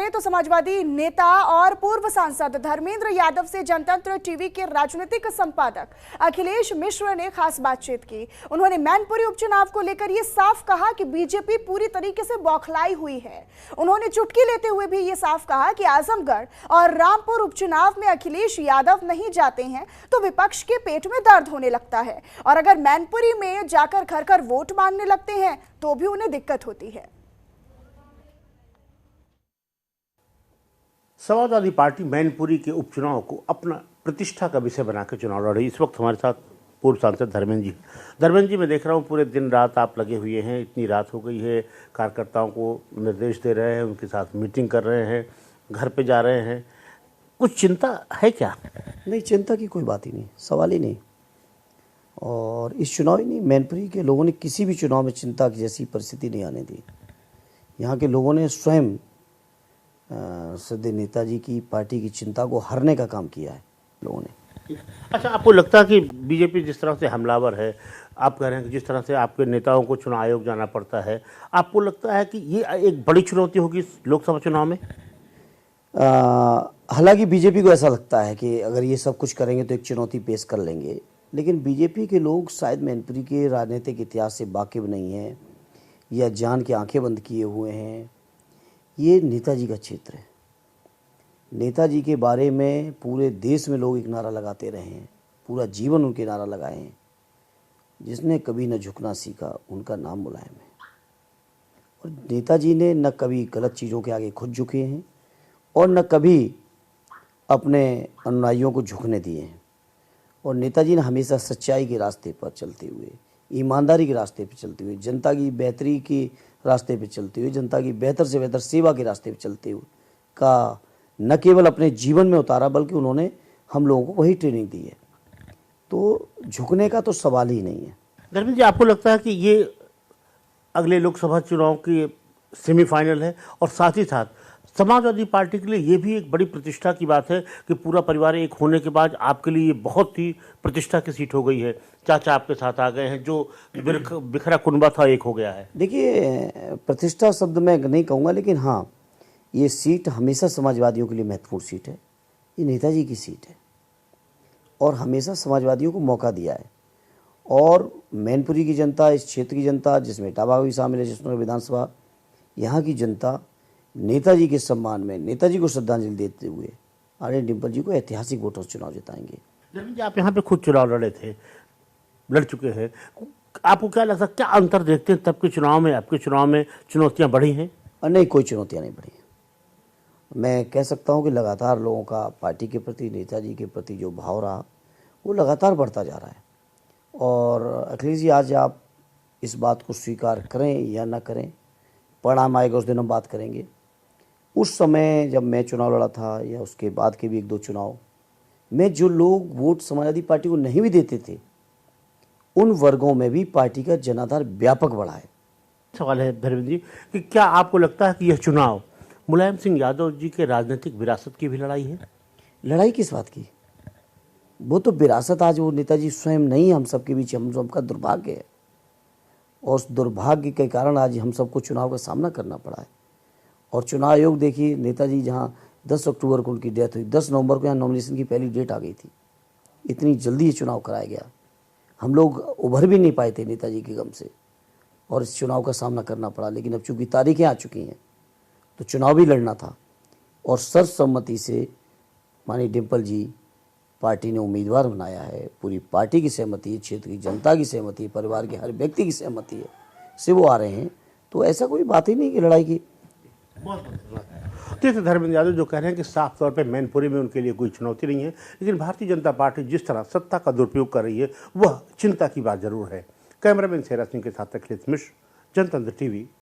करें तो समाजवादी नेता और पूर्व सांसद धर्मेंद्र यादव से जनतंत्र टीवी के राजनीतिक संपादक अखिलेश मिश्र ने खास बातचीत की। उन्होंने मैनपुरी उपचुनाव को लेकर यह साफ कहा कि बीजेपी पूरी तरीके से बौखलाई हुई है। उन्होंने चुटकी लेते हुए भी यह साफ कहा कि आजमगढ़ और रामपुर उपचुनाव में अखिलेश यादव नहीं जाते हैं तो विपक्ष के पेट में दर्द होने लगता है, और अगर मैनपुरी में जाकर घर घर वोट मांगने लगते हैं तो भी उन्हें दिक्कत होती है। समाजवादी पार्टी मैनपुरी के उपचुनाव को अपना प्रतिष्ठा का विषय बनाकर चुनाव लड़ रही है। इस वक्त हमारे साथ पूर्व सांसद धर्मेंद्र जी। धर्मेंद्र जी, मैं देख रहा हूँ पूरे दिन रात आप लगे हुए हैं, इतनी रात हो गई है, कार्यकर्ताओं को निर्देश दे रहे हैं, उनके साथ मीटिंग कर रहे हैं, घर पे जा रहे हैं, कुछ चिंता है क्या? नहीं, चिंता की कोई बात ही नहीं, सवाल ही नहीं। और इस चुनाव ही नहीं, मैनपुरी के लोगों ने किसी भी चुनाव में चिंता की जैसी परिस्थिति नहीं आने दी। यहाँ के लोगों ने स्वयं श्रद्धेय नेताजी की पार्टी की चिंता को हरने का काम किया है लोगों ने। अच्छा, आपको लगता है कि बीजेपी जिस तरह से हमलावर है, आप कह रहे हैं कि जिस तरह से आपके नेताओं को चुनाव आयोग जाना पड़ता है, आपको लगता है कि ये एक बड़ी चुनौती होगी इस लोकसभा चुनाव में? हालांकि बीजेपी को ऐसा लगता है कि अगर ये सब कुछ करेंगे तो एक चुनौती पेश कर लेंगे, लेकिन बीजेपी के लोग शायद मैनपुरी के राजनीतिक इतिहास से वाकिफ नहीं हैं या जान के आंखें बंद किए हुए हैं। ये नेताजी का क्षेत्र है। नेताजी के बारे में पूरे देश में लोग एक नारा लगाते रहे हैं, पूरा जीवन उनके नारा लगाए हैं। जिसने कभी न झुकना सीखा उनका नाम मुलायम है। और नेताजी ने न कभी गलत चीज़ों के आगे खुद झुके हैं और न कभी अपने अनुयायियों को झुकने दिए हैं। और नेताजी ने हमेशा सच्चाई के रास्ते पर चलते हुए, ईमानदारी के रास्ते पर चलते हुए, जनता की बेहतरी के रास्ते पर चलते हुए, जनता की बेहतर से बेहतर सेवा के रास्ते पर चलते हुए का न केवल अपने जीवन में उतारा, बल्कि उन्होंने हम लोगों को वही ट्रेनिंग दी है। तो झुकने का तो सवाल ही नहीं है। धर्मेंद्र जी, आपको लगता है कि ये अगले लोकसभा चुनाव की सेमीफाइनल है और साथ ही साथ समाजवादी पार्टी के लिए ये भी एक बड़ी प्रतिष्ठा की बात है कि पूरा परिवार एक होने के बाद आपके लिए ये बहुत ही प्रतिष्ठा की सीट हो गई है। चाचा आपके साथ आ गए हैं, जो बिखरा कुनबा था एक हो गया है। देखिए, प्रतिष्ठा शब्द मैं नहीं कहूँगा, लेकिन हाँ, ये सीट हमेशा समाजवादियों के लिए महत्वपूर्ण सीट है। ये नेताजी की सीट है और हमेशा समाजवादियों को मौका दिया है। और मैनपुरी की जनता, इस क्षेत्र की जनता, जिसमें इटावा भी शामिल है, जिसमें विधानसभा, यहाँ की जनता नेताजी के सम्मान में, नेताजी को श्रद्धांजलि देते हुए आर्य डिम्पल जी को ऐतिहासिक वोटों से चुनाव जिताएंगे। धर्मेंद्र जी, आप यहाँ पे खुद चुनाव लड़े थे, लड़ चुके हैं, आपको क्या लगता है, क्या अंतर देखते हैं तब के चुनाव में, आपके चुनाव में चुनौतियाँ बढ़ी हैं? नहीं, कोई चुनौतियाँ नहीं बढ़ी हैं। मैं कह सकता हूँ कि लगातार लोगों का पार्टी के प्रति, नेताजी के प्रति जो भाव रहा वो लगातार बढ़ता जा रहा है। और अखिलेश जी, आज आप इस बात को स्वीकार करें या ना करें, परिणाम आएगा, उस दिन हम बात करेंगे। उस समय जब मैं चुनाव लड़ा था या उसके बाद के भी एक दो चुनाव में, जो लोग वोट समाजवादी पार्टी को नहीं भी देते थे, उन वर्गों में भी पार्टी का जनाधार व्यापक बढ़ा है। सवाल है धर्मेंद्र जी कि क्या आपको लगता है कि यह चुनाव मुलायम सिंह यादव जी के राजनीतिक विरासत की भी लड़ाई है? लड़ाई किस बात की? वो तो विरासत आज वो नेताजी स्वयं नहीं, हम सबके बीच, हम सबका दुर्भाग्य है। और उस दुर्भाग्य के कारण आज हम सबको चुनाव का सामना करना पड़ा है। और चुनाव आयोग देखिए, नेताजी जहाँ 10 अक्टूबर को उनकी डेथ हुई, 10 नवंबर को यहाँ नॉमिनेशन की पहली डेट आ गई थी। इतनी जल्दी ये चुनाव कराया गया, हम लोग उभर भी नहीं पाए थे नेताजी के गम से, और इस चुनाव का सामना करना पड़ा। लेकिन अब चूंकि तारीखें आ चुकी हैं तो चुनाव भी लड़ना था, और सर्वसम्मति से माननीय डिम्पल जी पार्टी ने उम्मीदवार बनाया है। पूरी पार्टी की सहमति है, क्षेत्र की जनता की सहमति है, परिवार के हर व्यक्ति की सहमति है, से वो आ रहे हैं। तो ऐसा कोई बात ही नहीं कि लड़ाई की। तो धर्मेंद्र यादव जो कह रहे हैं कि साफ तौर पे मैनपुरी में उनके लिए कोई चुनौती नहीं है, लेकिन भारतीय जनता पार्टी जिस तरह सत्ता का दुरुपयोग कर रही है वह चिंता की बात जरूर है। कैमरामैन शेरा सिंह के साथ अखिलेश मिश्र, जनतंत्र टीवी।